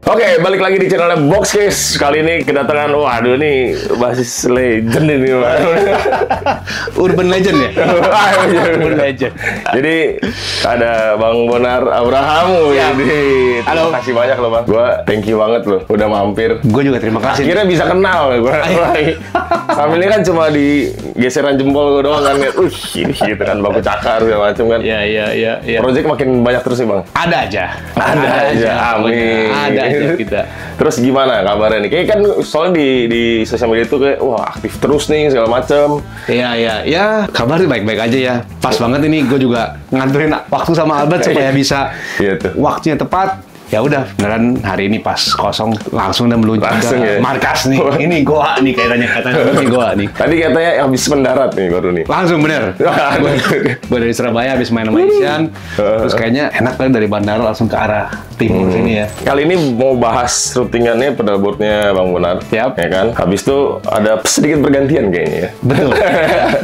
Oke, balik lagi di channelnya Boxcase. Kali ini kedatangan, waduh nih basis legend ini. Urban legend ya? Urban legend. Jadi ada Bang Bonar Abraham. Ya. Jadi Halo. terima kasih banyak loh Bang. Gua thank you banget loh udah mampir. Gue juga terima kasih. Akhirnya bisa kenal gua. Sambil ini kan cuma di geseran jempol gua doang kan. Ini gitu kan baku cakar segala macam kan. Iya. Project makin banyak terus nih Bang. Ada aja. Ada aja. Amin. Ada aja kita. Terus gimana kabarnya nih? Kayak kan soalnya di sosial media itu kayak wah aktif terus nih segala macam. Iya. Ya, kabar sih baik-baik aja ya. Pas banget ini gue juga nganterin waktu sama Albert supaya bisa Iya tuh. waktunya tepat. Ya udah, beneran hari ini pas kosong langsung udah meluncur Langsung ke ya? markas nih. Ini goa nih katanya ini goa nih. Tadi katanya habis mendarat nih baru nih. Langsung bener. Gue dari Surabaya habis main sama Isian. Terus kayaknya enak kali dari bandara langsung ke arah timur sini ya. Kali ini mau bahas routingannya pedalboardnya Bang Bonar. Siap. Ya kan? Habis itu ada sedikit pergantian kayaknya ya. Betul.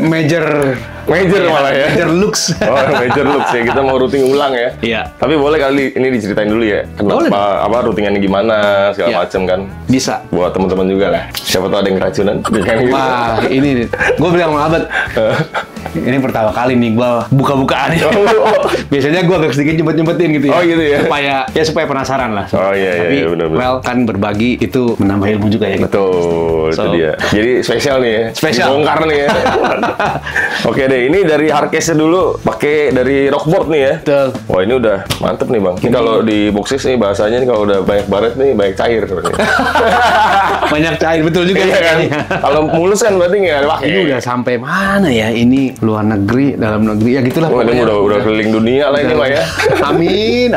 Major Malah ya. Major looks. Oh, major looks ya. Kita mau routing ulang ya. Iya. Tapi boleh kali ini diceritain dulu ya. Boleh. Kenapa routingannya gimana segala Iya. macam kan. Bisa. Buat teman-teman juga lah. Siapa tahu ada yang keracunan. Kan gitu. Wah, ini gue bilang sama Albert. Ini pertama kali nih gue buka-bukaan ya. Biasanya gue agak sedikit nyempet-nyempetin gitu ya. Oh, gitu ya? Supaya penasaran lah. Oh, iya, Tapi, benar-benar. well, kan berbagi itu menambah ilmu juga ya. Betul, itu So- dia. Jadi spesial nih ya. Spesial. Bongkar nih ya. Oke deh, ini dari hardcase-nya dulu, pakai dari rockboard nih ya. Betul. Wah ini udah mantep nih bang. Ini kalau di Boxcase nih bahasanya nih kalau udah banyak baret nih banyak cair. Banyak cair, betul juga Iya ya. kan? Kalau mulus kan berarti nggak ada pakai. Ini udah sampai mana ya? Ini luar negeri, dalam negeri, ya gitulah. Wah, ini pokoknya. udah keliling dunia lah ini mah ya. Amin.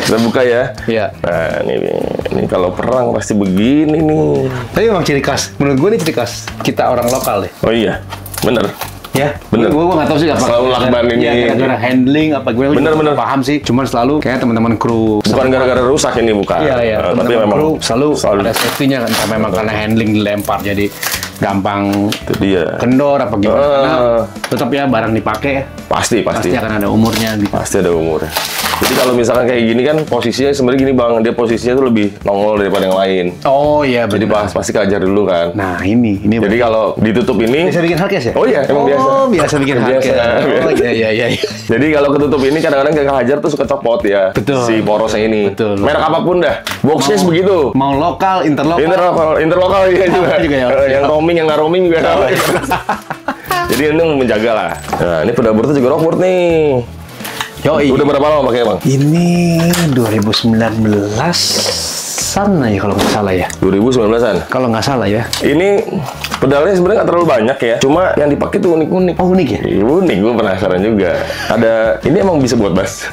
Kita buka ya. Iya. Nah ini kalau perang pasti begini nih. Tapi memang ciri khas. Menurut gue ini ciri khas kita orang lokal deh. Oh iya, bener. Ya, Bener. Gue nggak tahu sih apa. Selalu lakban ini. Ya, gara-gara handling apa gue Bener. paham sih. Cuman selalu kayak teman-teman kru. Bukan gara-gara rusak ini bukan. Iya. Tapi Teman-teman memang kru selalu ada safety-nya kan. Entah memang karena handling dilempar jadi gampang itu dia. kendor apa gimana. Karena Ah. tetap ya barang dipakai Pasti. pasti akan ada umurnya gitu. Pasti ada umurnya. Jadi kalau misalkan kayak gini kan posisinya sebenarnya gini bang, dia posisinya tuh lebih nongol daripada yang lain. Oh iya Jadi benar. pasti keajar dulu kan. Nah ini Jadi kalau ditutup ini, bisa bikin hardcase ya? oh iya emang biasa. Oh biasa bikin hardcase. Oh iya. Jadi kalau ketutup ini kadang-kadang kayak kehajar tuh suka copot ya. Betul. Si porosnya ini. Betul. Merek apapun dah. Boxcase begitu. Mau lokal, interlokal. Interlokal iya juga. juga ya. Yang roaming, yang nggak roaming juga. Jadi ini menjaga lah. Nah ini pedalboard tuh juga rockboard nih. Yoi. Udah berapa lama pakai bang? Ini 2019-an ya kalau nggak salah ya. 2019-an. Kalau nggak salah ya. Ini pedalnya sebenarnya nggak terlalu banyak ya. Cuma yang dipakai tuh unik-unik. Oh unik ya? Iya, unik, gue penasaran juga. Ada, ini emang bisa buat bass?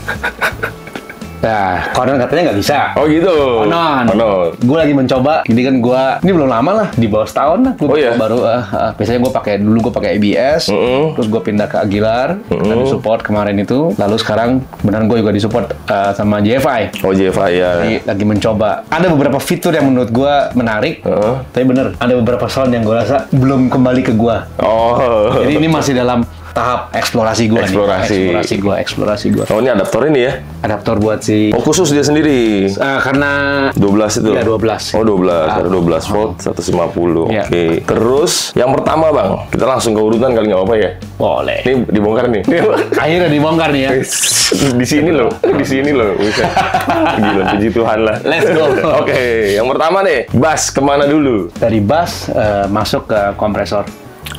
Nah, konon katanya nggak bisa. Oh gitu? Konon. Gue lagi mencoba. Jadi kan ini belum lama lah, di bawah setahun lah. Gua Oh, iya? baru. Biasanya gue pakai ABS. Terus gue pindah ke Aguilar. Dan support kemarin itu. Lalu sekarang beneran gue juga disupport sama JFI. Oh JFI ya. Lagi mencoba. Ada beberapa fitur yang menurut gue menarik. Tapi bener, ada beberapa sound yang gue rasa belum kembali ke gue. Oh. Jadi ini masih dalam tahap eksplorasi gue eksplorasi gue. Oh ini adaptor ini ya? Adaptor buat si Oh khusus dia sendiri? karena 12 itu? Iya, 12. Oh 12, ada 12 volt, 150. Iya. Oke. Terus yang pertama bang, kita langsung ke urutan kali nggak apa-apa ya? boleh. Ini dibongkar nih. Akhirnya dibongkar nih ya. Di sini loh, di sini loh. Buset. Gila, puji Tuhan lah. Let's go. Oke, yang pertama nih, bass kemana dulu? Dari bass masuk ke kompresor.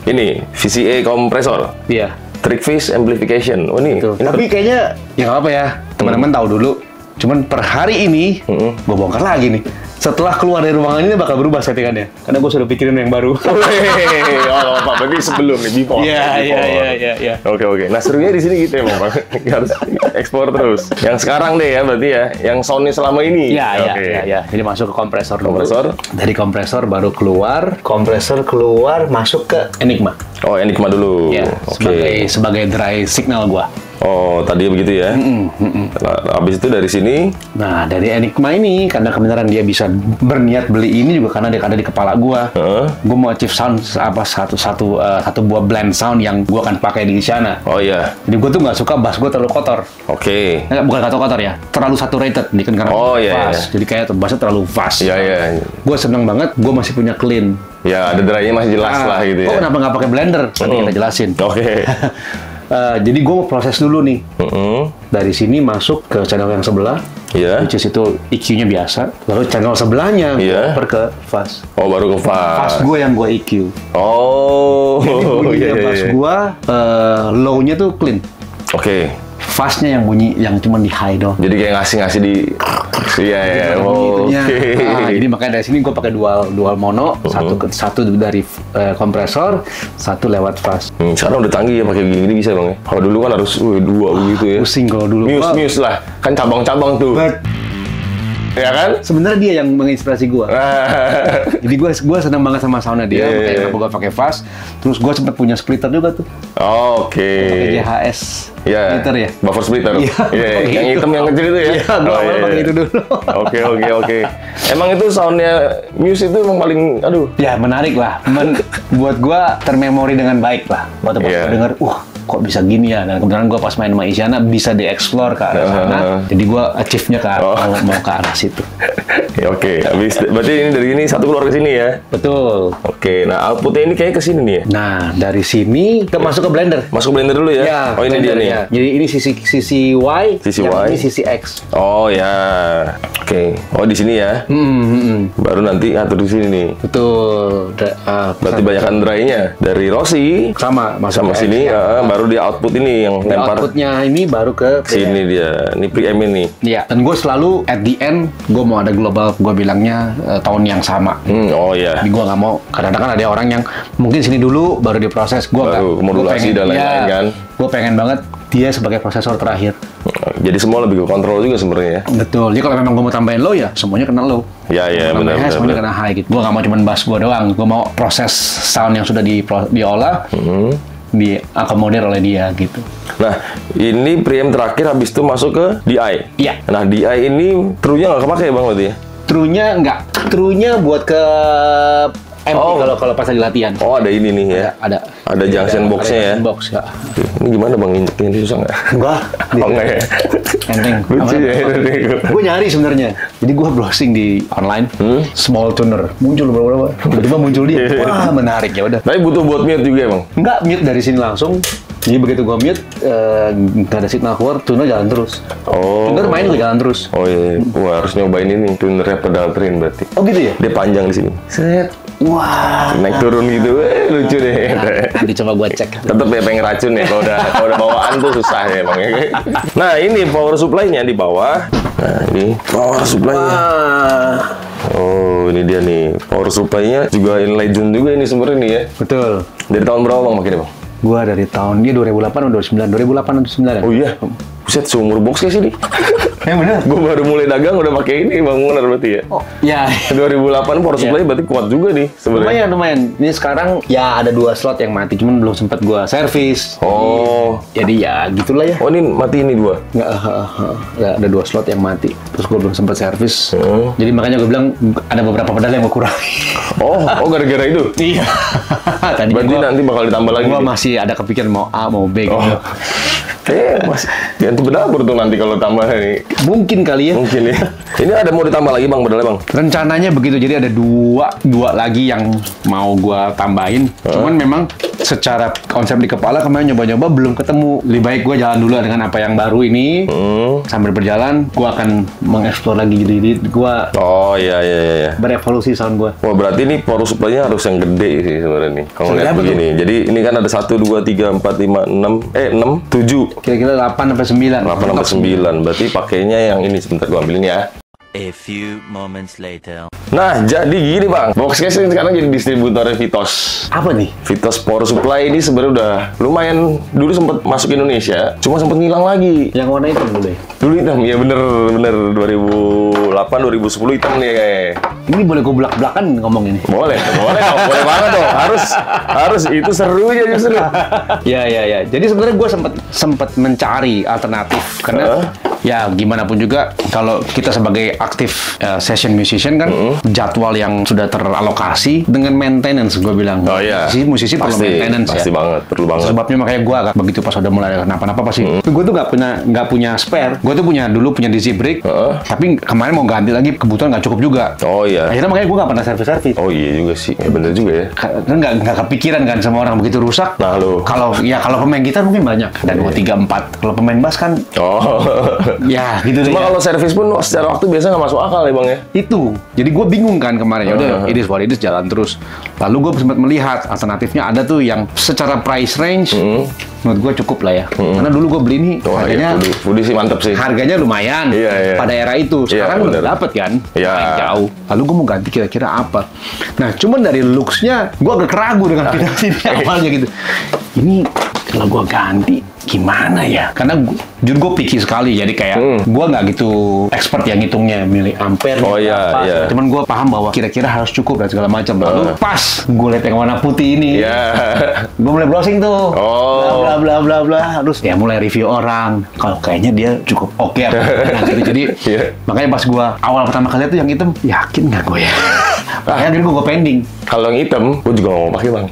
Ini VCA kompresor, Iya. trick phase amplification. Oh ini, Tuh. ini Tapi kayaknya ya nggak apa ya. Teman-teman tahu dulu. Cuman per hari ini gue bongkar lagi nih. Setelah keluar dari ruangan ini bakal berubah settingannya. Karena gue sudah pikirin yang baru. oh apa? Berarti sebelum nih before. Iya. Oke. Nah serunya di sini gitu emang bang. Harus ekspor terus. Yang sekarang deh ya berarti ya, yang soundnya selama ini. Iya. Jadi masuk ke kompresor dulu. Kompresor. Dari kompresor baru keluar. Kompresor keluar masuk ke Enigma. Oh Enigma dulu. Ya, Oke. sebagai dry signal gua. Oh, tadi begitu ya. Nah, habis itu dari sini. Nah, dari Enigma ini, karena kebenaran dia bisa berniat beli ini juga karena dia ada di kepala gua. Gua mau achieve sound satu buah blend sound yang gua akan pakai di sana. Oh iya. Jadi gua tuh nggak suka bass gua terlalu kotor. Oke. Bukan kotor ya, terlalu saturated. Ini kan karena fast. Jadi kayak bassnya terlalu fast. Iya, iya. Gua seneng banget, gua masih punya clean. Ya, ada dry-nya masih jelas lah gitu ya. Kok kenapa nggak pakai blender? Nanti kita jelasin. Oke. Jadi gue mau proses dulu nih. Dari sini masuk ke channel yang sebelah. Iya. Which is itu EQ-nya biasa. Lalu channel sebelahnya over ke fuzz. Oh, baru ke fuzz. Fuzz gue yang gue EQ. Oh. Jadi bunyinya fuzz gue, low-nya tuh clean. Oke. Fuzz-nya yang bunyi yang cuma di high doang. Jadi kayak ngasih di. Iya, iya. Oke. Nah, jadi makanya dari sini gue pakai dual mono, satu dari kompresor, satu lewat fuzz. Sekarang udah canggih ya pakai gini bisa bang ya. Kalau dulu kan harus dua begitu ya. Pusing kalau dulu. Muse lah, kan cabang-cabang tuh. Ya kan? Sebenarnya dia yang menginspirasi gue. Jadi gue senang banget sama soundnya dia. Makanya gue pakai fuzz. Terus gue sempat punya splitter juga tuh. Oke. Pakai JHS splitter ya. Buffer splitter. Iya. Yang hitam yang kecil itu ya. Iya. Gue awalnya pakai itu dulu. Oke. Emang itu soundnya Muse itu emang paling, aduh. Ya menarik lah. Buat gue termemori dengan baik lah. Waktu pas gue denger, kok bisa gini ya. Dan kebetulan gue pas main sama Isyana bisa dieksplor ke arah sana. Jadi gue achieve-nya ke arah mau ke arah situ. Oke, habis berarti ini dari ini satu keluar ke sini ya. Betul. Oke, nah outputnya ini kayaknya ke sini nih ya. Nah, dari sini kita masuk ke blender. Masuk blender dulu ya. Ya, oh ini dia nih. Ya. Jadi ini sisi Y, sisi yang Y. ini sisi X. Oh ya. Oke. Oh di sini ya. Baru nanti atur di sini nih. Betul. Berarti banyakan dry-nya dari Rossi sama sini baru dia output ini yang lempar. Outputnya ini baru ke sini dia. Ini preamp ini. Iya. Dan gue selalu at the end gue mau ada global, gue bilangnya tahun yang sama. Oh iya. Jadi gue nggak mau. Kadang-kadang ada orang yang mungkin sini dulu baru diproses. Gue nggak. Modulasi dan lain-lain kan. Gue pengen banget dia sebagai prosesor terakhir. Jadi semua lebih ke kontrol juga sebenarnya ya. Betul. Jadi kalau memang gue mau tambahin low ya semuanya kena low. Ya benar. Semuanya kena high gitu. Gue nggak mau cuma bass gue doang. Gue mau proses sound yang sudah diolah. Diakomodir oleh dia gitu. Nah, ini preamp terakhir habis itu masuk ke DI. Iya. Nah, DI ini true-nya nggak kepake bang berarti ya? True-nya nggak. True-nya buat ke MP kalau pas lagi latihan. Oh, ada ini nih ya. Ada junction box-nya ya. Junction box ya. Ini gimana bang, ini susah nggak? Enggak. Enggak ya. Enteng. Lucu ya. Gue nyari sebenarnya. Jadi gue browsing di online. Small tuner. Muncul berapa? Tiba-tiba muncul dia. Wah menarik ya udah. Tapi butuh buat mute juga emang? Enggak, mute dari sini langsung. Jadi begitu gue mute, nggak ada signal keluar, tuner jalan terus. Tuner main juga jalan terus. Oh iya. Wah harus nyobain ini. Tunernya pedal train berarti. Oh gitu ya? Dia panjang di sini. Set. Wah. Naik turun gitu. Lucu deh. Nanti coba gue cek. Tetep ya pengen racun ya. Kalau udah bawaan tuh susah ya emang. Nah ini power supply-nya di bawah. Nah ini power supply-nya. Oh ini dia nih. Power supply-nya juga in legend juga ini sebenarnya nih ya. Betul. Dari tahun berapa bang makanya bang? Gua dari tahun 2008 atau 2009. 2008 atau 2009. Oh iya. Buset, seumur box kayak sini. Bener. Gue baru mulai dagang udah pakai ini bang, benar berarti ya. Oh, ya. 2008 power supply berarti kuat juga nih sebenarnya. Lumayan. Ini sekarang ya ada 2 slot yang mati, cuman belum sempat gua servis. Oh. Jadi ya gitulah ya. Oh ini mati ini 2? Nggak, ada 2 slot yang mati. Terus gua belum sempat servis. Jadi makanya gua bilang ada beberapa pedal yang gua kurangi. Oh gara-gara itu? Iya. Tadi berarti nanti bakal ditambah lagi. Gua masih ada kepikiran mau A mau B gitu. Mas, ganti pedal tuh nanti kalau tambah ini. Mungkin kali ya. Mungkin ya. Ini ada mau ditambah lagi bang pedalnya bang? Rencananya begitu, jadi ada dua lagi yang mau gua tambahin. Cuman memang secara konsep di kepala kemarin nyoba-nyoba belum ketemu. Lebih baik gua jalan dulu dengan apa yang baru ini. Sambil berjalan, gua akan mengeksplor lagi gitu. Jadi gua iya. berevolusi sound gua. Wah berarti ini power supply-nya harus yang gede sih sebenarnya nih. Kalau lihat begini. Jadi ini kan ada 1, 2, 3, 4, 5, 6, 7. Kira-kira 8 sampai 9. 8 sampai 9. Berarti pakainya yang ini sebentar gua ambilin ya. A few moments later. Nah, jadi gini Bang, Boxcase ini sekarang jadi distributornya Vitos. Apa nih? Vitos Power Supply ini sebenarnya udah lumayan, dulu sempat masuk Indonesia, cuma sempat ngilang lagi. Yang warna hitam dulu ya? Dulu hitam, ya bener 2008, 2010 hitam nih kayak. Ini boleh gue belak-belakan ngomong ini? Boleh dong, boleh banget dong. Harus itu serunya justru. Ya. Jadi sebenarnya gue sempat mencari alternatif karena ya gimana pun juga kalau kita sebagai aktif session musician kan jadwal yang sudah teralokasi dengan maintenance gue bilang. Oh iya. Musisi perlu maintenance pasti ya. banget, perlu banget. Sebabnya makanya gue begitu pas udah mulai kenapa-napa pasti gue tuh nggak punya spare. Gue tuh dulu punya DC Brick, tapi kemarin mau ganti lagi kebutuhan nggak cukup juga. Oh iya. Akhirnya makanya gue nggak pernah servis. Oh iya juga sih, ya, bener juga ya. Kan nggak kepikiran kan sama orang begitu rusak. Nah lo. Kalau pemain gitar mungkin banyak dan 2, 3, 4. Kalau pemain bass kan Oh. ya gitu deh. Cuma kalau servis pun secara waktu biasa nggak masuk akal ya Bang ya. Itu. Jadi gue bingung kan kemarin. Ya udah, it is what it is, jalan terus. Lalu gue sempat melihat alternatifnya ada tuh yang secara price range menurut gue cukup lah ya. Karena dulu gue beli ini harganya Fudi sih mantep sih. Harganya lumayan Iya. pada era itu. Sekarang udah dapet kan? Iya. Lumayan jauh. Lalu gue mau ganti kira-kira apa? Nah, cuman dari looks-nya gue agak ragu dengan Vitos ini awalnya gitu. Ini kalau gue ganti gimana ya? Karena jujur gue picky sekali, jadi kayak gue nggak gitu expert yang ngitungnya miliampere. Oh iya, iya. Cuman gue paham bahwa kira-kira harus cukup dan segala macam. Lalu pas gue lihat yang warna putih ini, gue mulai browsing tuh, bla bla bla bla. Terus ya mulai review orang. Kalau kayaknya dia cukup oke nah, gitu. Jadi makanya pas gue awal pertama kali itu yang hitam, yakin nggak gue ya? Akhirnya gue pending. Kalau yang hitam, gue juga nggak mau pakai Bang.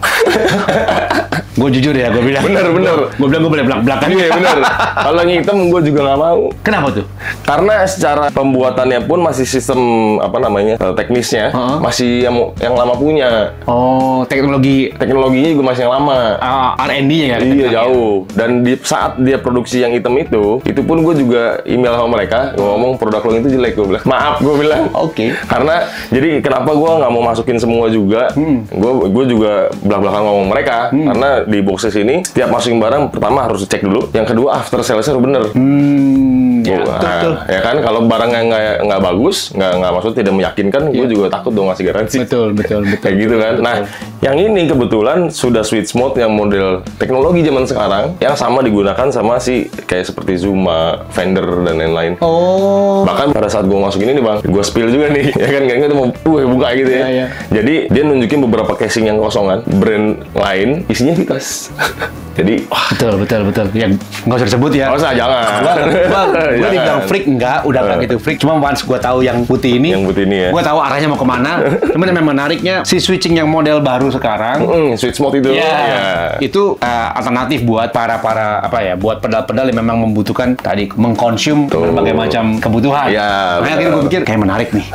Gue jujur ya, gue bilang. Bener. Gue bilang gue boleh belak-belakan. Iya bener. Kalau yang hitam gue juga nggak mau. Kenapa tuh? Karena secara pembuatannya pun masih sistem teknisnya masih yang lama punya. Oh, Teknologinya juga masih yang lama. R&D-nya ya? Iya jauh. Dan di saat dia produksi yang hitam itu pun gue juga email sama mereka, gue ngomong produk lo itu jelek, gue bilang. Maaf, gue bilang. Oke. Karena jadi kenapa gue nggak mau masukin semua juga? Gue juga belak-belakan ngomong mereka karena di Boxcase ini setiap masukin barang pertama harus dicek dulu, yang kedua after sales-nya harus bener. Ya kan kalau barangnya nggak bagus, nggak maksud tidak meyakinkan, gue juga takut dong ngasih garansi. Betul. Kayak gitu kan. Nah, yang ini kebetulan sudah switch mode yang model teknologi zaman sekarang yang sama digunakan sama kayak seperti Zuma, Fender dan lain-lain. Oh. Bahkan pada saat gue masukin ini Bang, gue spill juga nih, ya kan nggak mau buka gitu ya. Iya. Jadi dia nunjukin beberapa casing yang kosongan, brand lain isinya Vitos. Jadi betul. Yang nggak usah disebut ya. nggak usah, jangan. Gue dibilang freak enggak, udah nggak gitu freak. Cuma once gue tahu yang putih ini ya. Gue tahu arahnya mau kemana. Cuman yang menariknya si switching yang model baru sekarang. Switch mode itu. Itu alternatif buat para buat pedal-pedal yang memang membutuhkan tadi mengkonsum berbagai macam kebutuhan. Iya. Makanya akhirnya gue pikir kayak menarik nih.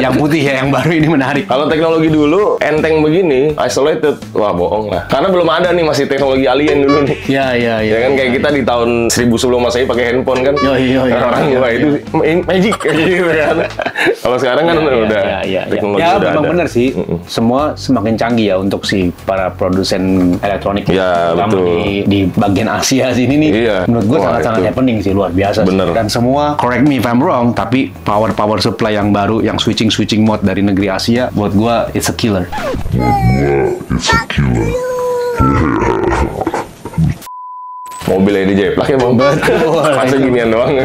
Yang putih ya, yang baru ini menarik. Kalau teknologi dulu enteng begini, isolated, wah bohong lah. Karena belum ada nih, masih teknologi alien dulu nih. Iya. Ya kan kayak kita di tahun 1000 sebelum Masehi pakai handphone kan. Iya. Orang gua itu magic gitu kan. Kalau sekarang kan udah teknologi ya, udah memang ada. Bener sih. Semua semakin canggih ya untuk si para produsen elektronik. Ya, terutama betul. di bagian Asia sini nih. Iya. Menurut gue Wah, sangat-sangat itu. happening sih, luar biasa. Bener. Dan semua, correct me if I'm wrong, tapi power supply yang baru, yang switching mode dari negeri Asia, buat gue it's a killer. Mobilnya dijeplak ya Bang. Betul. Masa ginian doang.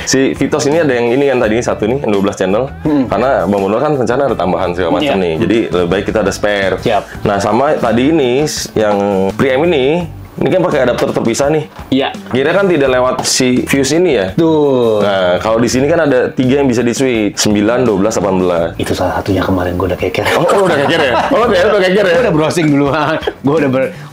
Si Vitos ini ada yang ini kan tadi satu nih, yang 12 channel. Karena Bang Bonor kan rencana ada tambahan segala macam nih. Jadi lebih baik kita ada spare. Siap. Nah sama tadi ini yang preamp ini kan pakai adapter terpisah nih. Iya. Kira kan tidak lewat si fuse ini ya. Tuh. Nah, kalau di sini kan ada 3 yang bisa di switch, 9, 12, 18. Itu salah satunya kemarin gue udah keker. Oh, udah keker ya? Oh, udah keker ya? Gue udah browsing dulu. Gue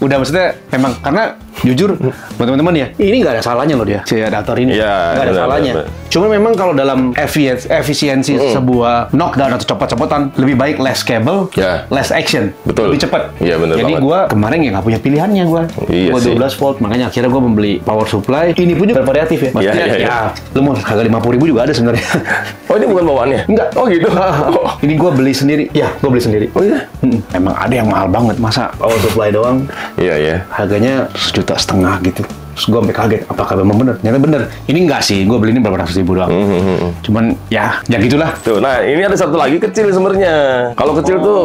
udah maksudnya memang karena jujur buat teman-teman ya, ini nggak ada salahnya loh dia si adaptor ini. Iya, nggak ada benar, salahnya. benar. Cuma memang kalau dalam efisiensi sebuah knockdown atau copot-copotan, lebih baik less cable, Ya. less action, Betul. lebih cepat. Iya, benar Jadi banget. gue kemarin ya nggak punya pilihannya gue. Iya Gue sih. 12 volt, makanya akhirnya gue membeli power supply. Ini pun juga variatif ya. Maksudnya Iya. lu mau harga 50.000 juga ada sebenarnya. Oh, ini bukan bawaannya? Enggak. Oh, gitu. Ini gue beli sendiri. Ya, gue beli sendiri. Oh, iya? Emang ada yang mahal banget, masa power supply doang Iya, iya. harganya 1,5 juta gitu. Terus gue sampai kaget, apakah memang bener? Ternyata bener. Ini enggak sih, gue beli ini berapa ratus ribu doang. Cuman ya gitulah. Tuh, nah ini ada satu lagi kecil sebenarnya. Kalau kecil tuh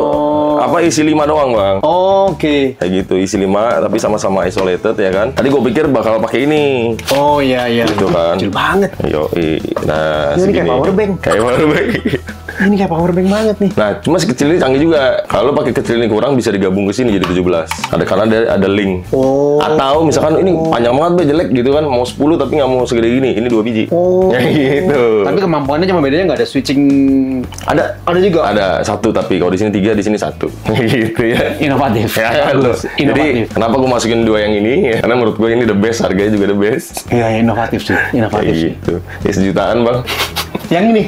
apa isi 5 doang bang. Oke. Kayak gitu isi 5 tapi sama-sama isolated ya kan. Tadi gue pikir bakal pakai ini. Oh iya. Gitu kan. Kecil banget. Nah Ini kayak segini. power bank. Kayak power bank. Ini kayak power bank banget nih. Nah, cuma si kecil ini canggih juga. Kalau lo pakai kecil ini kurang bisa digabung ke sini jadi 17. Ada karena ada link. Oh. Atau misalkan ini panjang banget be jelek gitu kan, mau 10 tapi nggak mau segede gini. Ini 2 biji. Oh. Ya gitu. Tapi kemampuannya cuma bedanya nggak ada switching. Ada juga. Ada 1 tapi kalau di sini 3, di sini 1. Gitu ya. Inovatif. Ya, Bagus. jadi Inovatif. kenapa gue masukin 2 yang ini? Ya, karena menurut gue ini the best, harganya juga the best. Iya, inovatif sih. Inovatif Kayak sih. gitu. Ya sejutaan bang. Yang ini.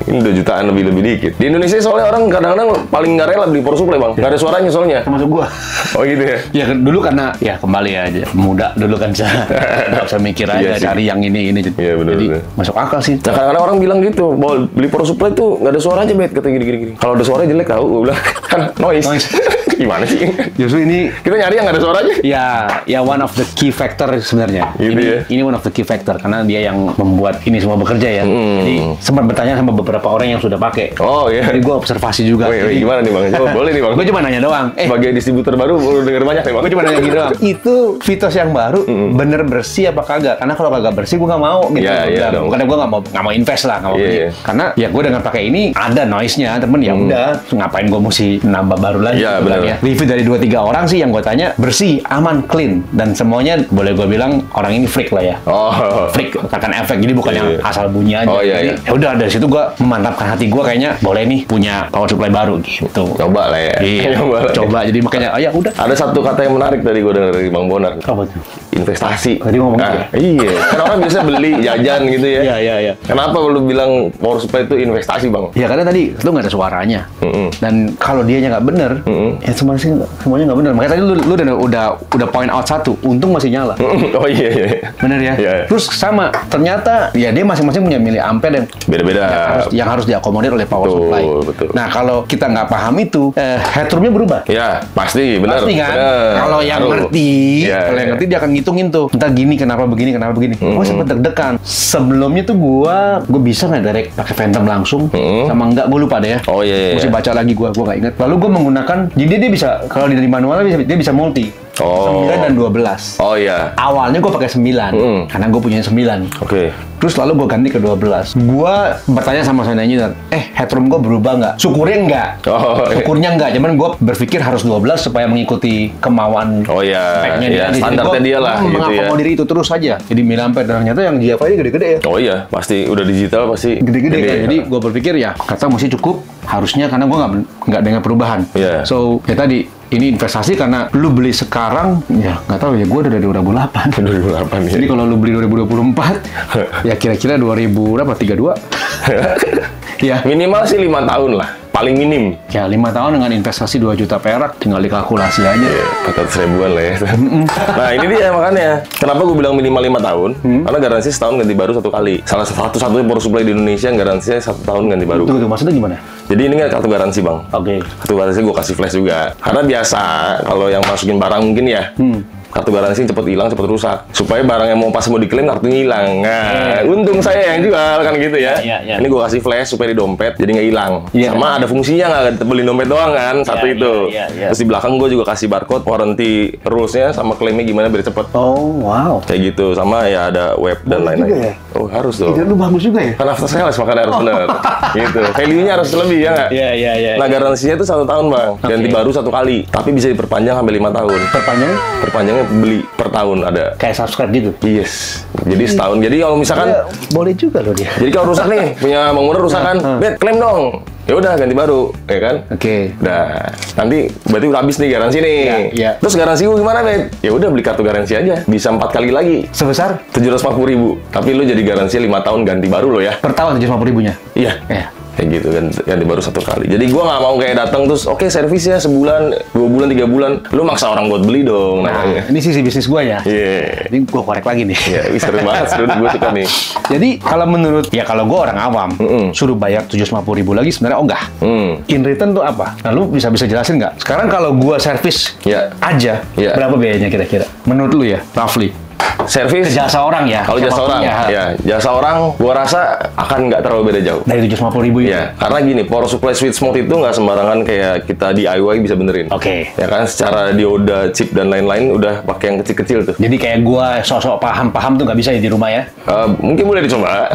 Ini 2 jutaan lebih dikit. Di Indonesia soalnya orang kadang-kadang paling nggak rela beli power supply bang. Nggak ada suaranya soalnya. Termasuk gua. Oh gitu ya. Ya dulu karena ya kembali aja muda dulu kan saya nggak usah mikir aja Iya sih. cari yang ini Iya, bener, jadi bener. masuk akal sih. Nah, kadang-kadang orang bilang gitu, bahwa beli power supply tuh nggak ada suaranya, bet, kata gini. Kalau ada suara jelek tau, gue bilang kan noise. Gimana sih? Justru ini Kita nyari yang nggak ada suaranya. ya one of the key factor sebenarnya. Gitu ini ya. ini one of the key factor karena dia yang membuat ini semua bekerja ya. Jadi sempat bertanya sama beberapa orang yang sudah pakai. Oh iya. Jadi gue observasi juga. Woi, gimana nih bang? Coba boleh nih bang. Gue cuma nanya doang. Sebagai distributor baru, baru denger banyak nih bang. Gue cuma nanya gitu doang. Itu Vitos yang baru bener bersih apa kagak? Karena kalau kagak bersih gue nggak mau gitu. Iya, iya dong. Bukannya gue nggak mau invest lah, nggak mau Iya, beli. iya. Karena ya gue dengan pakai ini ada noise-nya, temen ya udah. Ngapain gue mesti nambah baru lagi? Iya, gitu kan bener. ya. Review dari 2-3 orang sih yang gue tanya bersih, aman, clean, dan semuanya boleh gue bilang orang ini freak lah ya. Oh. Freak akan efek, jadi bukan yang Iya. asal bunyi aja. Oh, iya, Jadi, iya. ya udah dari situ gue memantapkan hati gue kayaknya boleh nih punya power supply baru gitu. Coba lah ya. Iya, Coba lah. coba. Jadi makanya, ya udah. Ada satu kata yang menarik tadi gue denger dari Bang Bonar. Apa tuh? Investasi. Tadi ngomong gitu ya? Iya. Kan orang biasa beli jajan gitu ya. Iya. Kenapa lu bilang power supply itu investasi bang? Ya karena tadi lu nggak ada suaranya, dan kalau dianya nggak bener, ya semuanya nggak bener. Makanya tadi lu udah point out satu, untung masih nyala. Oh iya. Bener ya? Iya. Terus sama, ternyata ya dia masing-masing punya miliampere dan Beda-beda. yang harus diakomodir oleh power Betul, supply. betul. Nah kalau kita nggak paham itu, headroomnya berubah. Ya, pasti benar. Pasti kan? Benar. Kalau yang Harus. ngerti, Iya, kalau yang iya. ngerti dia akan ngitungin tuh. Entar gini, kenapa begini. Gue sempet deg-degan. Sebelumnya tuh gue bisa nggak direct pakai Phantom langsung, sama enggak gue lupa deh ya. Oh iya. Mesti baca lagi gue nggak inget. Lalu gue menggunakan, jadi dia bisa kalau dari manualnya dia bisa multi. Oh. 9 dan 12. Oh iya. Awalnya gue pakai 9 karena gue punya 9. Oke. Terus lalu gue ganti ke 12. Gue bertanya sama sound engineer, headroom gue berubah nggak? Syukurnya enggak. Oh, iya. Syukurnya enggak. Cuman gue berpikir harus 12 supaya mengikuti kemauan Oh iya. speknya Ya, dia. standarnya dia lah gitu ya. Mengakomodir itu terus saja. Jadi miliampere, dan ternyata yang GFI ini gede-gede ya. Oh iya, pasti udah digital pasti Gede-gede kan. ya. Jadi gue berpikir ya kata mesti cukup harusnya, karena gue nggak dengan perubahan. Iya. So ya tadi ini investasi karena lu beli sekarang ya nggak tahu ya, gue udah dari 2008. 2008 ya. Jadi kalau lu beli 2024 ya kira-kira 32. Ya. Minimal sih 5 tahun lah, paling minim. Ya 5 tahun dengan investasi 2 juta perak, tinggal dikalkulasi aja. 400 ribuan lah ya. Nah ini dia makanya. Kenapa gue bilang minimal 5 tahun? Karena garansi setahun ganti baru 1 kali. Salah satu-satunya power supply di Indonesia yang garansinya 1 tahun ganti baru. Tunggu, maksudnya gimana? Jadi ini kan kartu garansi bang. Oke. Kartu garansi gue kasih flash juga. Karena biasa kalau yang masukin barang mungkin ya. Kartu garansi cepet hilang, cepet rusak. Supaya barang yang mau pas mau diklaim kartunya hilang. Nah, untung saya yang jual kan gitu ya. Iya. Ini gue kasih flash supaya di dompet jadi nggak hilang. Iya. Sama ada fungsinya nggak beli dompet doang kan, satu Iya, itu. iya. Terus di belakang gue juga kasih barcode, warranty rules-nya sama klaimnya gimana biar cepet. Oh wow. Kayak gitu. Sama ya ada web dan Bagus juga lain-lain. ya? Oh harus dong. Ide lu bagus juga ya? Kan after sales makanya harus bener. Gitu. Value-nya harus lebih ya nggak? Iya. Nah garansinya itu 1 tahun bang, ganti baru 1 kali, tapi bisa diperpanjang sampai 5 tahun. Perpanjang Perpanjangnya beli per tahun ada. kayak subscribe gitu. Yes, jadi setahun. Jadi kalau misalkan, Ya, boleh juga loh dia. jadi kalau rusak nih, punya Bang Munir rusak kan, bet klaim dong. Ya udah ganti baru, ya kan? Oke. Nah, nanti berarti udah habis nih garansi nih. Iya. Terus garansi gue gimana, bet? Ya udah beli kartu garansi aja, bisa 4 kali lagi. Sebesar 740.000. Tapi lu jadi garansi 5 tahun ganti baru lo ya. per tahun 750.000-nya. Iya. Ya. Kayak gitu kan, ganti baru 1 kali. Jadi gua nggak mau kayak datang terus, oke servisnya sebulan, 2 bulan, 3 bulan. Lu maksa orang buat beli dong. Nah, namanya. ini sisi bisnis gua ya. Iya. Ini gua korek lagi nih. Iya, seru banget, seru. Gue suka nih. Jadi kalau menurut, ya kalau gua orang awam, suruh bayar 750.000 lagi sebenarnya enggak. In return tuh apa? Nah, lu bisa jelasin nggak? Sekarang kalau gua servis Ya. aja, Ya. berapa biayanya kira-kira? Menurut lu ya, roughly. servis Ke jasa orang ya. kalau jasa siapapun orang, ya. ya jasa orang, gua rasa akan nggak terlalu beda jauh. Dari 750.000 itu. Ya, karena gini, power supply switch mode itu nggak sembarangan kayak kita DIY bisa benerin. Oke. Ya kan, secara dioda, chip dan lain-lain udah pakai yang kecil-kecil tuh. Jadi kayak gua sosok paham tuh nggak bisa ya di rumah ya. Mungkin boleh dicoba.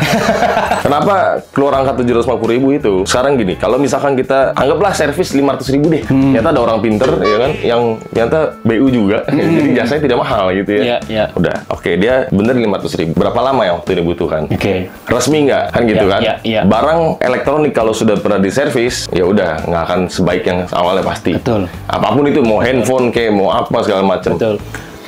Kenapa keluar angka 750.000 itu? Sekarang gini, kalau misalkan kita anggaplah servis 500.000 deh. Ternyata ada orang pinter, ya kan, yang ternyata BU juga. Jadi jasanya tidak mahal gitu ya. Iya, iya. Udah, oke, dia bener 500.000. Berapa lama yang waktu ini dibutuhkan? Oke. Resmi nggak? Kan gitu Iya, kan? iya, iya. Barang elektronik kalau sudah pernah diservis, ya udah nggak akan sebaik yang awalnya pasti. Betul. Apapun itu, mau handphone kayak mau apa segala macam. Betul.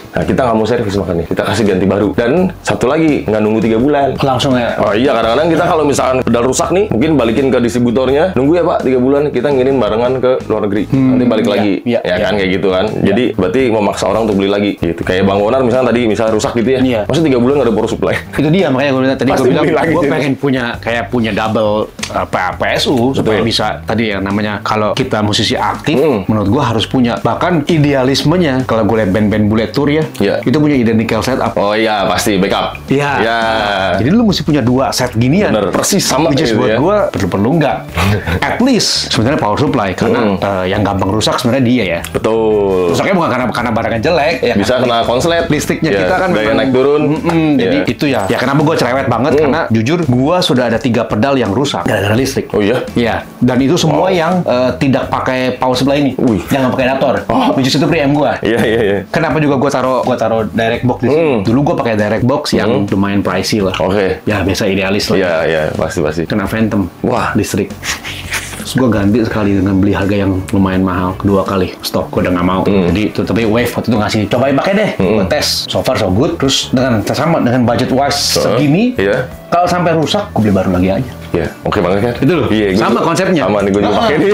Nah, kita nggak mau servis makanya. Kita kasih ganti baru. Dan satu lagi, nggak nunggu 3 bulan. Langsung ya. Oh iya, kadang-kadang kita kalau misalkan pedal rusak nih, mungkin balikin ke distributornya, nunggu ya Pak 3 bulan, kita ngirim barengan ke luar negeri. Nanti balik lagi. iya, Ya iya. kan, kayak gitu kan. Jadi berarti memaksa orang untuk beli lagi gitu. Kayak Bang Onar misalnya tadi, misalnya rusak gitu ya. Iya. Masa 3 bulan nggak ada power supply? Itu dia makanya gue tadi Pasti gue bilang beli lagi gue tuh. pengen punya double PSU supaya bisa tadi yang namanya kalau kita musisi aktif menurut gue harus punya, bahkan idealismenya kalau gue lihat band-band bullet tour ya Iya. itu punya identical setup. Oh iya, pasti backup. Iya. Ya. Jadi lu mesti punya 2 set ginian. Bener, persis sama Which is gitu buat ya. gue perlu nggak. At least sebenarnya power supply karena yang gampang rusak sebenarnya dia ya. Betul. Rusaknya bukan karena barangnya jelek ya. Bisa kena konslet. Listriknya Ya, kita kan daya memang naik turun. Jadi Ya. itu ya kenapa gue cerewet banget karena jujur gue sudah ada 3 pedal yang rusak gara-gara listrik. Oh iya? Iya, dan itu semua yang tidak pakai power supply ini, Wih. yang nggak pakai adaptor. Which is itu preamp gue. Iya, iya, iya. Kenapa juga gue taruh direct box di sini? Dulu gue pakai direct box yang lumayan pricey lah. Oke. Ya biasa idealis lah. Iya, iya, pasti. Kena Phantom. Wah. Listrik. Terus gue ganti sekali dengan beli harga yang lumayan mahal. 2 kali stok gue udah nggak mau. Jadi itu tapi Wave waktu itu ngasih cobain pakai deh. Gue tes. So far so good. Terus dengan budget wise segini. Iya. Kalau sampai rusak, gue beli baru lagi aja. Iya, oke banget kan? Itu loh. Iya, gua Sama juga- konsepnya. Sama nih, gue juga pakai nih.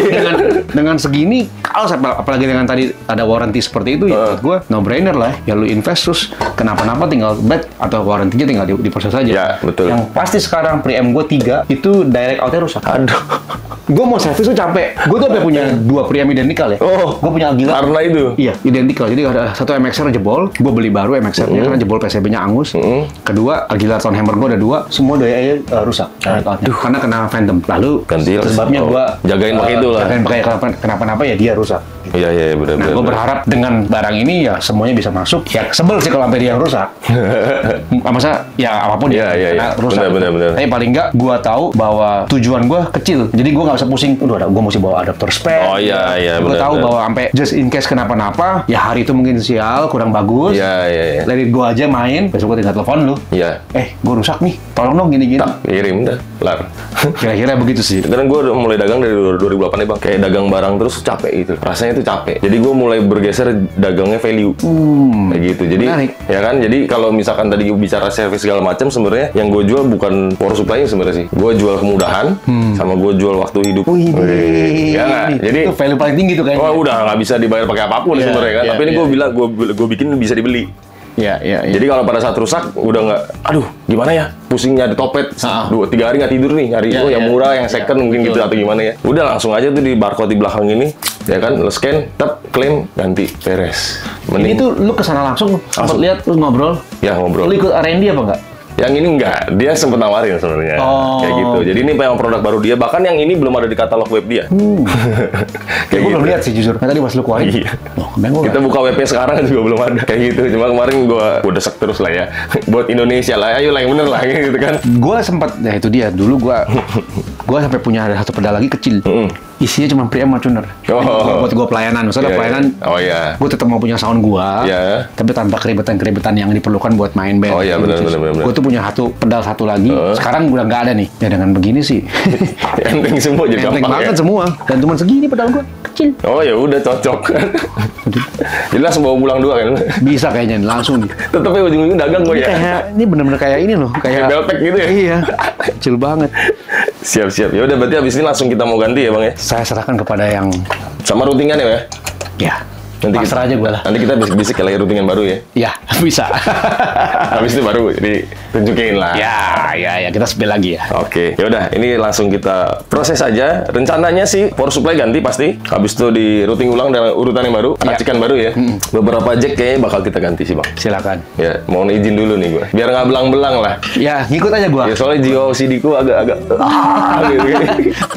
dengan segini, kalau apalagi dengan tadi ada warranty seperti itu, ya buat gue no brainer lah. Ya lu invest terus kenapa-napa tinggal bet atau warrantinya tinggal diproses aja. Ya, betul. Yang pasti sekarang preamp gue 3 itu direct outnya rusak. Aduh. Gue mau servis tuh capek. Gue tuh punya 2 preamp identikal ya. Oh, Gue punya Agila. karena itu. Iya, identikal. Jadi ada satu MXR jebol, gue beli baru MXR-nya karena jebol PCB-nya angus. Kedua, Agila Tone Hammer gue ada 2, semua daya rusak. Karena kena Phantom. Lalu Ganti lah. sebabnya Oh, gue jagain pakai itu lah. Jagain pakai kenapa-napa ya dia rusak. Iya, iya, Nah, benar-benar. gue berharap dengan barang ini ya semuanya bisa masuk. Ya sebel sih kalau sampai dia yang rusak. Masa ya apapun Iya, iya, karena iya. rusak. Benar. Tapi paling nggak gue tahu bahwa tujuan gue kecil. Jadi gue nggak usah pusing. Udah, gue mesti bawa adaptor spare. Oh, iya, iya, Gue benar, tahu benar. bahwa sampai just in case kenapa-napa, ya hari itu mungkin sial, kurang bagus. Iya, iya, iya. Let it go aja main. Besok gue tinggal telepon lu. Iya. Gue rusak nih. Tolong dong gini-gini. Tak, kirim dah. Kelar. Kira-kira begitu sih. Karena gue udah mulai dagang dari 2008 nih Bang. Kayak dagang barang terus capek gitu. Rasanya itu capek. Jadi gue mulai bergeser dagangnya value. Kayak gitu. Jadi Menarik. ya kan. Jadi kalau misalkan tadi bicara service segala macam, sebenarnya yang gue jual bukan power supply-nya sebenarnya sih. Gue jual kemudahan sama gue jual waktu hidup. Ya nggak? Jadi itu value paling tinggi tuh kayaknya. oh udah nggak bisa dibayar pakai apapun Iya, sebenarnya kan. iya, Tapi ini iya. gue bilang gue bikin bisa dibeli. Iya. Jadi kalau pada saat rusak udah nggak, aduh gimana ya, pusing nyari topet, 2-3 hari nggak tidur nih, nyari Iya, yang iya. murah, yang second mungkin betul. gitu atau gimana ya. Udah langsung aja tuh di barcode di belakang ini, ya kan, lo scan, tap, klaim, ganti, beres. Ini tuh lu kesana langsung, sempat lihat, lu ngobrol. Ya ngobrol. Lu ikut R&D apa enggak? Yang ini enggak, dia sempet nawarin sebenarnya, Oh. kayak gitu. Jadi ini memang produk baru dia, bahkan yang ini belum ada di katalog web dia. Kayak gue belum lihat sih jujur. Tadi pas lu keluarin. Iya. Oh, kemarin Kita buka WP sekarang juga belum ada kayak gitu. Cuma kemarin gua desek terus lah ya, buat Indonesia lah, ayo lah yang bener lah gitu kan. Gue sempat, ya itu dia. Dulu gue sampai punya ada satu pedal lagi kecil. Isinya cuma preamp sama tuner. Oh. Buat gue pelayanan. Maksudnya Iya, pelayanan. iya. Oh iya. Gue tetap mau punya sound gue. Iya. Tapi tanpa keribetan-keribetan yang diperlukan buat main band. Oh iya, benar. Gue tuh punya pedal satu lagi. Sekarang udah nggak ada nih. Ya dengan begini sih. Enteng semua jadi Enteng gampang banget ya. semua. Dan cuma segini pedal gue. Kecil. Oh ya udah cocok. Jelas bawa pulang dua kan. Bisa kayaknya nih, langsung nih. Tetep ya ujung-ujung dagang gue ya. Ini bener-bener kayak ini loh. Kayak belpack gitu ya. Iya. Kecil banget. Siap-siap. Ya udah berarti abis ini langsung kita mau ganti ya Bang ya. Saya serahkan kepada yang Sama routingan ya. ya Nanti pasrah aja gue lah. Nanti kita bisik-bisik lagi routingan baru ya. Ya bisa. Habis itu baru jadi tunjukin lah. Ya, kita spill lagi ya. Oke, yaudah ini langsung kita proses aja. Rencananya sih power supply ganti pasti. Habis itu di routing ulang dengan urutan yang baru, racikan baru ya. Beberapa jack kayaknya bakal kita ganti sih bang. Silakan. Ya, mohon izin dulu nih gue. Biar nggak belang-belang lah. Ya, ngikut aja gua. Ya soalnya jiwa OCD ku agak gitu.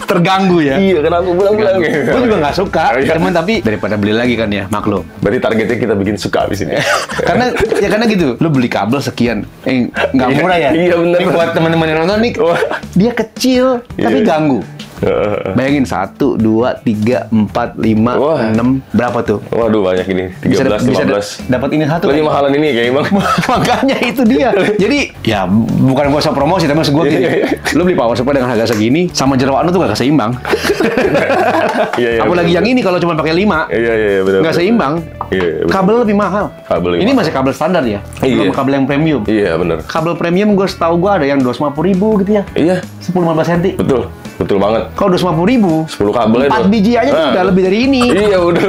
Terganggu ya. Iya, kenapa belang-belang gitu. Gue juga nggak suka, Oh, iya. cuman tapi daripada beli lagi kan ya, maklum. Berarti targetnya kita bikin suka abis ini. karena gitu, lu beli kabel sekian, nggak murah ya. Iya, bener. Ini buat teman-teman yang nonton nih, Wah. dia kecil tapi Iya. ganggu. Bayangin 1, 2, 3, 4, 5, Wah. 6 berapa tuh? Waduh banyak ini. 13, 15. Dapat ini satu. Lebih mahalan ini kayaknya bang. Makanya itu dia. Jadi ya bukan gua usah promosi, tapi maksud gua gini. Iya. Lu beli power supply dengan harga segini sama jeroan lu tuh gak seimbang. Iya, Apalagi yang ini kalau cuma pakai 5 Iya, benar. nggak seimbang. Iya, betul. Kabel lebih mahal. Kabel lebih Ini mahal. masih kabel standar ya. Iya. Belum kabel yang premium. Iya, benar. Kabel premium gue setahu gue ada yang 250.000 gitu ya. Iya, 10-15 cm. betul banget. Kalau 250.000, 10 kabel 4 biji aja tuh udah lebih dari ini. Iya, udah.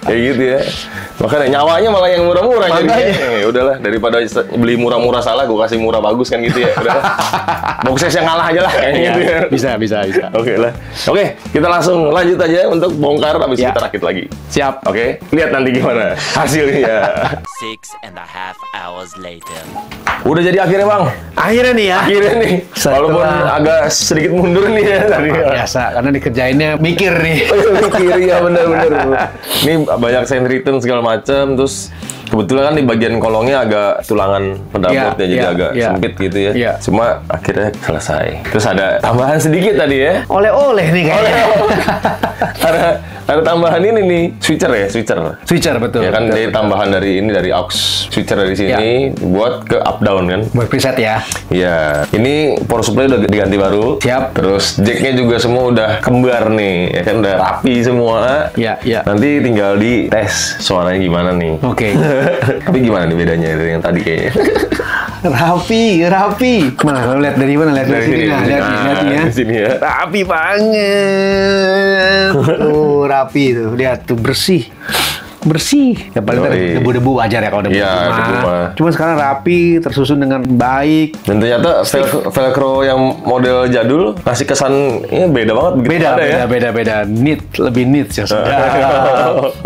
Kayak gitu ya. Makanya nyawanya malah yang murah-murah Makanya. jadinya. Ya udahlah, daripada beli murah-murah salah, gue kasih murah bagus kan gitu ya. Udahlah. Boxes yang ngalah aja lah kayak gitu ya. Bisa. Oke lah. Oke, kita langsung lanjut aja untuk bongkar habis Ya. kita rakit lagi. Siap. Oke, lihat nanti gimana hasilnya. 6.5 hours later. Udah jadi akhirnya bang. Akhirnya nih ya. Akhirnya nih. Setelah- Walaupun agak sedikit mundur nih ya tadi. Biasa, karena dikerjainnya mikir nih. Mikir ya bener. Ini banyak sand return segala macam, terus kebetulan kan di bagian kolongnya agak tulangan pedalboardnya jadi Iya, agak iya. sempit gitu ya. Iya. Cuma akhirnya selesai. Terus ada tambahan sedikit tadi ya. Oleh-oleh nih kayaknya. ada tambahan ini nih, switcher. Switcher betul. Ya kan betul, dari betul. tambahan dari ini dari aux switcher dari sini buat ke up down kan. Buat preset ya. Iya, ini power supply udah diganti baru. Siap. Terus jacknya juga semua udah kembar nih, ya kan udah rapi semua. Iya. Nanti tinggal di tes suaranya gimana nih. Oke. Tapi gimana nih bedanya dari yang tadi kayaknya? Rapi. Mana lo lihat dari mana? Lihat dari sini. Nah, lihat nih ya. Di sini ya. Rapi banget. Tuh, rapi tuh. Lihat tuh bersih. Ya paling Yoi. debu-debu wajar ya kalau debu. Iya, debu mah. Cuma sekarang rapi, tersusun dengan baik. Dan ternyata velcro yang model jadul kasih kesan ini beda banget begitu ada ya. Beda. Neat, lebih neat ya sudah.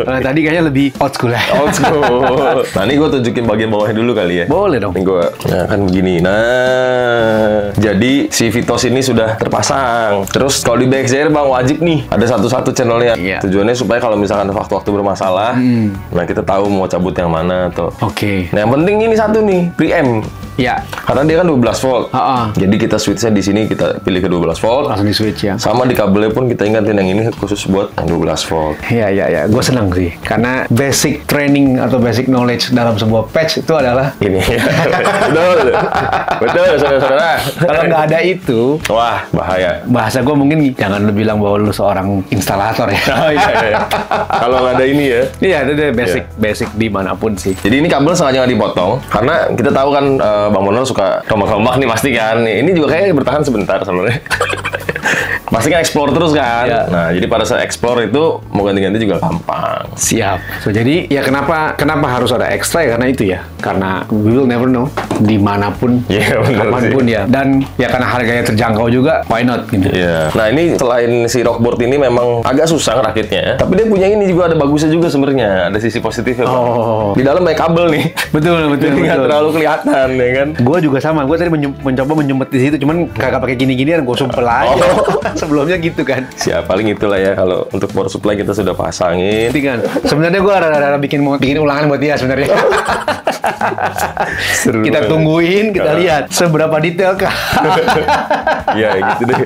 Nah, tadi kayaknya lebih old school ya. Old school. Nah, ini gue tunjukin bagian bawahnya dulu kali ya. Boleh dong. Ini gue, nah kan begini. Nah, jadi si Vitos ini sudah terpasang. Terus kalau di BXJR bang wajib nih ada satu-satu channelnya. Iya. Tujuannya supaya kalau misalkan waktu-waktu bermasalah, nah kita tahu mau cabut yang mana tuh. Oke. Nah yang penting ini satu nih, preamp. Ya, Karena dia kan 12 volt. Ha-ha. Jadi kita switchnya di sini kita pilih ke 12 volt. langsung di switch ya. Sama di kabelnya pun kita ingatin yang ini khusus buat yang 12 volt. Ya. Gue senang sih. Karena basic training atau basic knowledge dalam sebuah patch itu adalah Ini. Betul, saudara-saudara. kalau nggak ada itu, Wah, bahaya. bahasa gue mungkin jangan lu bilang bahwa lu seorang instalator ya. Oh iya. Kalau nggak ada ini ya. Iya, itu deh basic dimanapun sih. Jadi ini kabel sengaja nggak dipotong karena kita tahu kan Bang Bonar suka rombak-rombak nih pasti kan. Ini juga kayaknya bertahan sebentar sebenarnya. Pasti kan explore terus kan. Iya. Nah, jadi pada saat explore itu mau ganti-ganti juga gampang. Siap. So, jadi ya kenapa harus ada ekstra ya karena itu ya. Karena we will never know dimanapun, Iya, benar kapanpun sih. ya. Dan ya karena harganya terjangkau juga, why not gitu. Iya. Nah, ini selain si rockboard ini memang agak susah ngerakitnya, tapi dia punya ini juga ada bagusnya juga sebenarnya. Ada sisi positifnya. Bang. Oh. Di dalam banyak kabel nih. Betul. Jadi nggak terlalu kelihatan ya kan. Gue juga sama. Gue tadi mencoba menyumpet di situ, cuman kagak pakai gini-ginian. Gue sumpel aja. Sebelumnya gitu kan. Siap, paling itulah ya kalau untuk power supply kita sudah pasangin. Nanti kan. Sebenarnya gue rada-rada bikin ulangan buat dia sebenarnya. Seru Kita banget. tungguin, kita lihat seberapa detail kah. Iya gitu deh.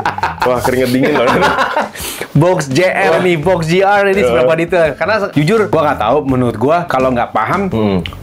Wah keringet dingin loh. Box JR nih, Box GR ini seberapa detail. Karena jujur gue nggak tahu. Menurut gue kalau nggak paham,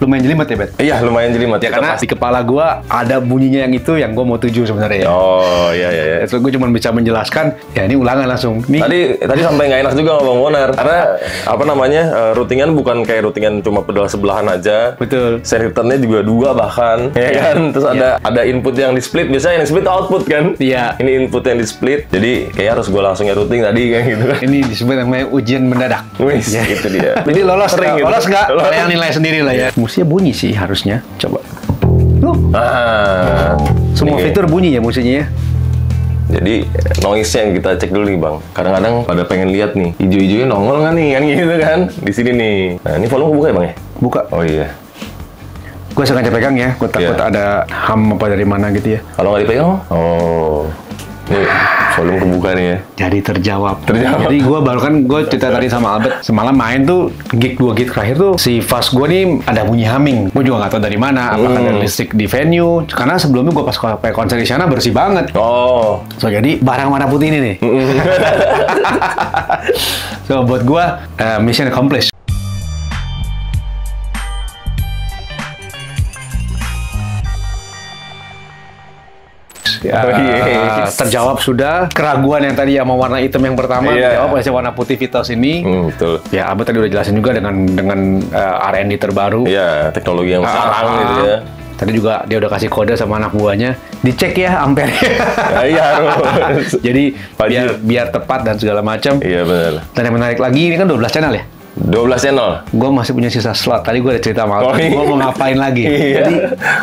lumayan jelimet ya Bet. Iya lumayan jelimet. Ya karena di kepala gue ada bunyinya yang itu yang gue mau tuju sebenarnya. Oh iya. Itu gue cuma bisa menjelaskan. Ya ini ulangan langsung. Nih. Tadi sampai nggak enak juga sama Bang Bonar karena apa namanya routingan bukan kayak routingan cuma pedal sebelahan aja. Betul. Send returnnya juga 2 bahkan, ya kan? Terus ada input yang di split, biasanya yang split output kan? Iya. Ini input yang di split, jadi kayak harus gue langsung routing tadi kayak gitu kan? Ini disebut namanya ujian mendadak. Wih, itu dia. Jadi lolos Sering nggak? gitu. Lolos nggak? Lolos. Kalian nilai sendiri lah ya. Mestinya bunyi sih harusnya. Coba. Loh, semua Oke. fitur bunyi ya musiknya ya. Jadi noise-nya yang kita cek dulu nih bang. Kadang-kadang pada pengen lihat nih, hijau-hijaunya nongol nggak nih, kan gitu kan? Di sini nih. Nah ini volume kebuka ya bang ya? Buka. Oh iya. Gue sengaja pegang ya, gue takut Iya. ada ham apa dari mana gitu ya. Kalau nggak dipegang? Oh. Nih volume kebuka nih ya. Jadi terjawab. Terjawab. Jadi gue baru kan gue cerita tadi sama Albert semalam main tuh gig 2 gig terakhir tuh si fast gue nih ada bunyi humming. Gue juga nggak tahu dari mana. Apakah dari listrik di venue? Karena sebelumnya gue pas pakai konser di sana bersih banget. Oh. So jadi barang warna putih ini nih. So buat gue mission accomplished. Ya, Oh, yes. terjawab sudah keraguan yang tadi sama warna hitam yang pertama Iya. terjawab oleh si warna putih Vitos ini. Betul. Ya, Abah tadi udah jelasin juga dengan R&D terbaru. Iya, teknologi yang sekarang gitu ya. Tadi juga dia udah kasih kode sama anak buahnya, dicek ya ampere. Nah, iya harus. Jadi Wajib. biar tepat dan segala macam. Iya benar. Dan yang menarik lagi ini kan 12 channel ya. 12 channel. Gue masih punya sisa slot. Tadi gue udah cerita sama Oh, Albert, iya. gue mau ngapain lagi. Iya. Jadi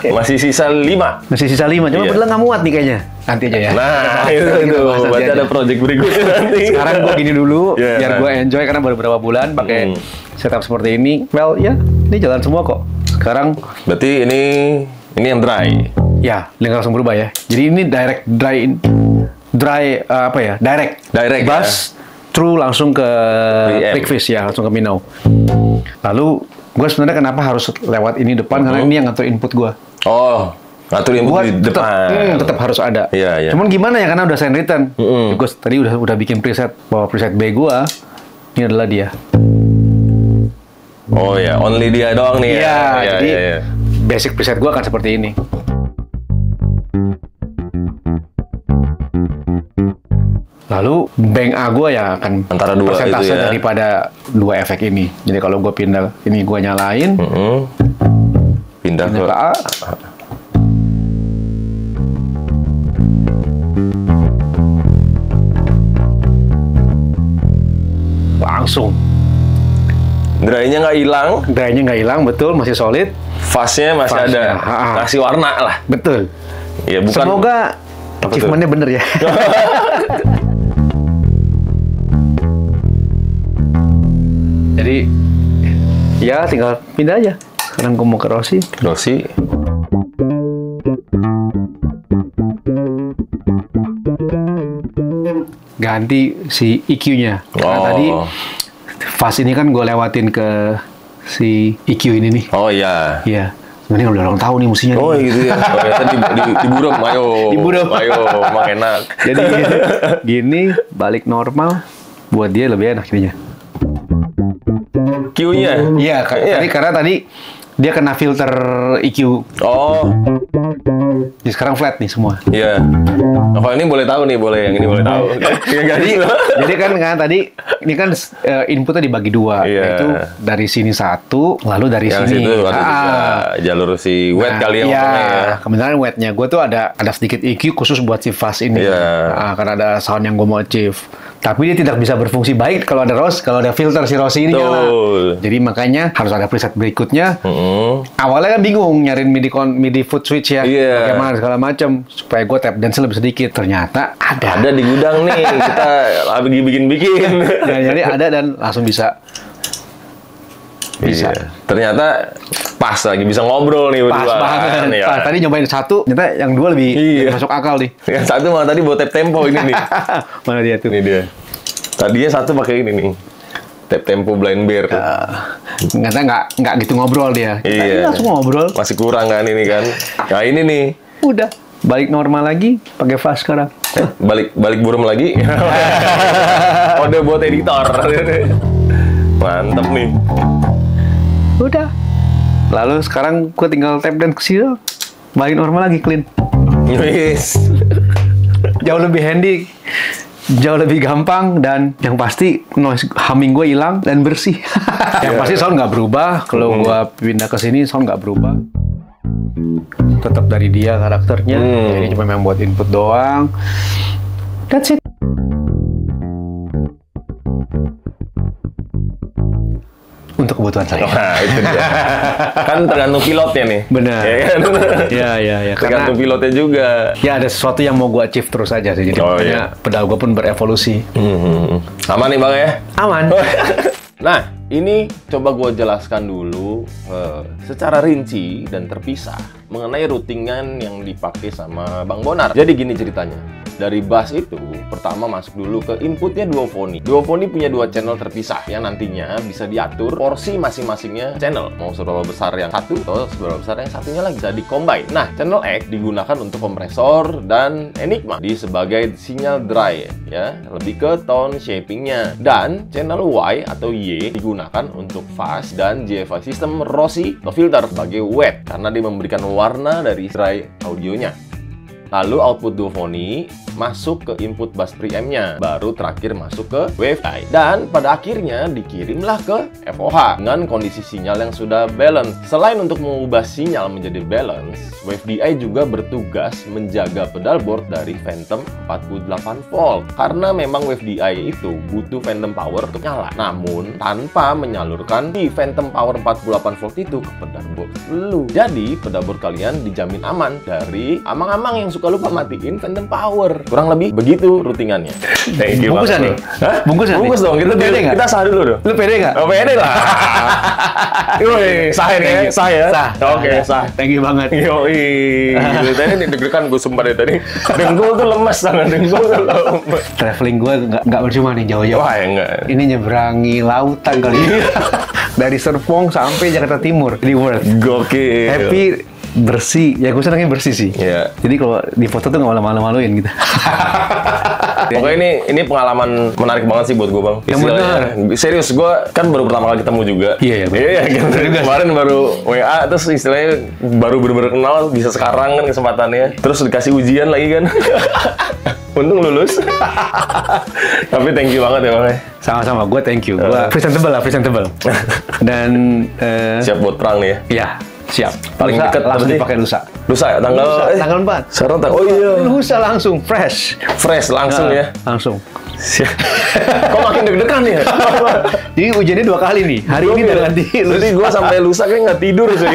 Masih sisa 5. masih sisa 5. Cuma Iya. padahal nggak muat nih kayaknya. Nanti aja ya. Nah, Kita itu. bahas nanti Berarti aja. ada project berikutnya nanti. Sekarang gue gini dulu, Iya. biar gue enjoy karena baru beberapa bulan pakai setup seperti ini. Well, ya, ini jalan semua kok. Sekarang, Berarti ini yang dry. ya, ini langsung berubah ya. Jadi ini direct apa ya? Direct. Direct, Bass, true langsung ke Preamp. Quickfish ya, langsung ke Minnow. Lalu, gue sebenarnya kenapa harus lewat ini depan karena ini yang ngatur input gue. Oh, ngatur input Buat di depan. tetap harus ada. Iya, iya. Cuman gimana ya karena udah send return. Gue tadi udah bikin preset bahwa preset B gue ini adalah dia. Oh ya, only dia doang nih Iya, ya. jadi iya. basic preset gue akan seperti ini. Lalu bank A gue ya akan Antara dua persentase itu ya. daripada dua efek ini. Jadi kalau gue pindah ini gue nyalain, Pindah pindah ke ke A, langsung. dry-nya nggak hilang, Dry-nya nggak hilang, betul, masih solid. fast-nya masih Fast-nya, ada. ha. Kasih warna lah. Betul. Ya bukan. Semoga Apa tuh? achievement-nya bener ya. Jadi, ya tinggal pindah aja. Sekarang gue mau ke Rossi. Rossi. Ganti si EQ-nya. Karena Oh. tadi fast ini kan gue lewatin ke si EQ ini nih. Oh iya. Iya. Sebenarnya udah orang tahu nih musinya. Oh nih. gitu ya. Oh, ya tadi diburam, ayo. Diburam. Ayo, emang enak. Jadi gini, balik normal. Buat dia lebih enak ininya. Q-nya. Iya, tadi karena tadi dia kena filter EQ. Oh, Jadi sekarang flat nih semua. iya. Nah, kalau ini boleh tahu nih, boleh yang ini boleh tahu. Iya nggak sih? Jadi kan tadi ini kan inputnya dibagi dua, Iya. yaitu dari sini satu, lalu dari Yang sini. situ ada jalur si wet kali yang ngomongnya ya. Kebetulan wetnya gue tuh ada sedikit EQ khusus buat si fast ini. Iya. Karena ada sound yang gue mau achieve. Tapi dia tidak bisa berfungsi baik kalau ada filter si Rossi ini nyala. Betul. Jadi makanya harus ada preset berikutnya. Hmm. Awalnya kan bingung nyariin MIDI foot switch ya, Iya. bagaimana segala macam supaya gue tap dance lebih sedikit. Ternyata ada. Ada di gudang nih, kita lagi bikin-bikin. Jadi ada dan langsung bisa. Bisa. Iya. Ternyata pas lagi bisa ngobrol nih Pas berdua. banget. Ya. Pas tadi nyobain satu, ternyata yang dua lebih Iya. masuk akal nih. Yang satu malah tadi buat tap tempo ini nih. Mana dia tuh? Ini dia. Tadinya satu pakai ini nih. Tap tempo blind bear. Ternyata nggak gitu ngobrol dia. Kita ini Iya. langsung ngobrol. Masih kurang kan ini kan. Nah ini nih. Udah. Balik normal lagi, pakai fast sekarang. Balik buram lagi. Kode buat editor. Mantep nih. Udah. Lalu sekarang gue tinggal tap dance ke sini, balik normal lagi, clean. Yes. Jauh lebih handy, jauh lebih gampang, dan yang pasti noise humming gue hilang dan bersih. Yang pasti sound nggak berubah. Kalau gue pindah ke sini sound nggak berubah. Tetap dari dia karakternya. Jadi cuma memang buat input doang. That's it. Untuk kebutuhan kebutuhan saya. Nah, itu dia. Kan tergantung pilotnya nih. Benar. Ya kan? Iya. Tergantung pilotnya juga. Ya ada sesuatu yang mau gue achieve terus aja sih. Jadi makanya pedal gue pun berevolusi. Aman nih Bang ya? Aman. Nah, ini coba gue jelaskan dulu secara rinci dan terpisah mengenai routingan yang dipakai sama Bang Bonar. Jadi gini ceritanya. Dari bass itu, pertama masuk dulu ke inputnya Duophony. Duophony punya 2 channel terpisah yang nantinya bisa diatur porsi masing-masingnya channel. Mau seberapa besar yang satu atau seberapa besar yang satunya lagi. Bisa di-combine. Nah, channel X digunakan untuk kompresor dan Enigma di sebagai sinyal dry ya, lebih ke tone shapingnya. Dan channel Y atau Y digunakan untuk fuzz dan GFI system Rossi atau filter sebagai wet karena dia memberikan warna dari dry audionya. Lalu output Duophony masuk ke input bass preamp-nya, baru terakhir masuk ke Wave-DI. Dan pada akhirnya dikirimlah ke FOH dengan kondisi sinyal yang sudah balance. Selain untuk mengubah sinyal menjadi balance, Wave-DI juga bertugas menjaga pedal board dari phantom 48 volt. Karena memang Wave-DI itu butuh phantom power untuk nyala, namun tanpa menyalurkan di phantom power 48 volt itu ke pedal board lu. Jadi pedal board kalian dijamin aman dari amang-amang yang suka lupa matiin phantom power. Kurang lebih begitu routingannya. Thank you. Bungkusan nih? Hah? Bungkusan Bungkus nih? dong. Kita sah dulu dong. Lu pede nggak? Oh, pede lah. Yoi, sah ini ya? Sah ya? Oke, sah. Thank you banget. Yoi. Tadi deg-degan gue sumpah dari tadi. Dengkul tuh lemes tangan. Dengkul tuh lemes. Traveling gue nggak percuma nih jauh-jauh. Wah, ya enggak. Ini nyebrangi lautan kali ini. Dari Serpong sampai Jakarta Timur di World. Gokil. Happy, bersih. Ya gue senangnya bersih sih. Iya. Jadi kalau di foto tuh nggak malu-maluin gitu. Pokoknya ini pengalaman menarik banget sih buat gue Bang. Yang benar. Serius, gue kan baru pertama kali ketemu juga. Iya, Kemarin baru WA, terus istilahnya baru bener-bener kenal, bisa sekarang kan kesempatannya. Terus dikasih ujian lagi kan. Untung lulus. Tapi thank you banget ya Bang. Sama-sama, gue thank you. Gue presentable. Dan siap buat perang nih ya. Iya, siap. Paling lusa, dekat langsung berarti? dipakai lusa. Lusa ya? Tanggal 4. Sekarang oh iya. Lusa langsung, fresh. Fresh langsung ya? Langsung. Kok makin deg-degan ya? Jadi ujiannya 2 kali nih. Hari ini dan nanti. Jadi gue sampai lusa kayak nggak tidur sih.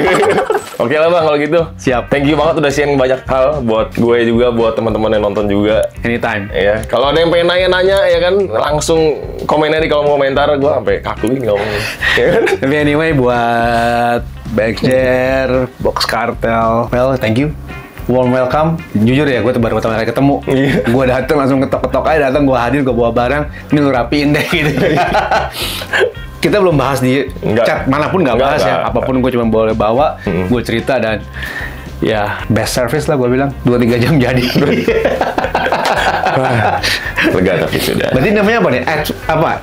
Oke lah Bang, kalau gitu. Siap. Thank you banget udah sharing banyak hal buat gue juga, buat teman-teman yang nonton juga. Anytime. Ya, kalau ada yang pengen nanya-nanya ya kan, langsung komen aja di kolom komentar. Gue sampai kaku ini ngomongnya. Ya kan? Tapi anyway, buat Backchair, Box Cartel, well, thank you. Warm welcome. Jujur ya, gue baru pertama kali ketemu. Gue dateng langsung ketok-ketok aja, datang gue hadir, gue bawa barang. Ini lu rapiin deh gitu. Kita belum bahas di chat manapun, nggak bahas ya. Apapun gue cuma boleh bawa, gue cerita dan ya best service lah gue bilang. 2-3 jam jadi. Lega tapi sudah. Berarti namanya apa nih?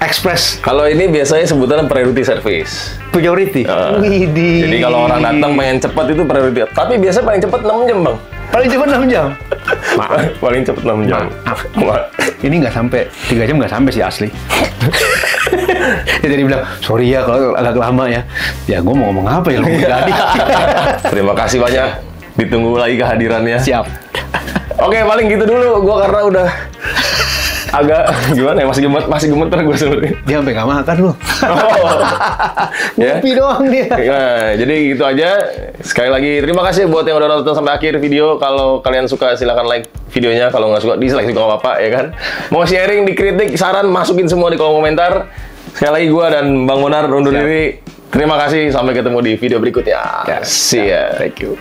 Express Kalau ini biasanya sebutannya priority service. priority. Widih. Jadi kalau orang datang pengen cepat itu priority. Tapi biasanya paling cepat 6 jam Bang. Paling cepat 6 jam. Maaf. Paling cepat 6 jam. Maaf. Ini nggak sampai 3 jam, nggak sampai sih asli. Ya, jadi bilang sorry ya kalau agak lama ya. Ya gue mau ngomong apa ya? Jadi. Terima kasih banyak. Ditunggu lagi kehadirannya. Siap. Oke, paling gitu dulu. Gue karena udah agak gimana ya, masih gemeter gue sebenarnya. Dia sampai nggak makan lu. Ya. Kopi doang dia. Nah, jadi gitu aja. Sekali lagi terima kasih buat yang udah nonton sampai akhir video. Kalau kalian suka silahkan like videonya. Kalau nggak suka dislike juga nggak apa-apa ya kan. Mau sharing, dikritik, saran, masukin semua di kolom komentar. Sekali lagi gue dan Bang Bonar undur diri. Terima kasih. Sampai ketemu di video berikutnya. Yes. See ya. Thank you.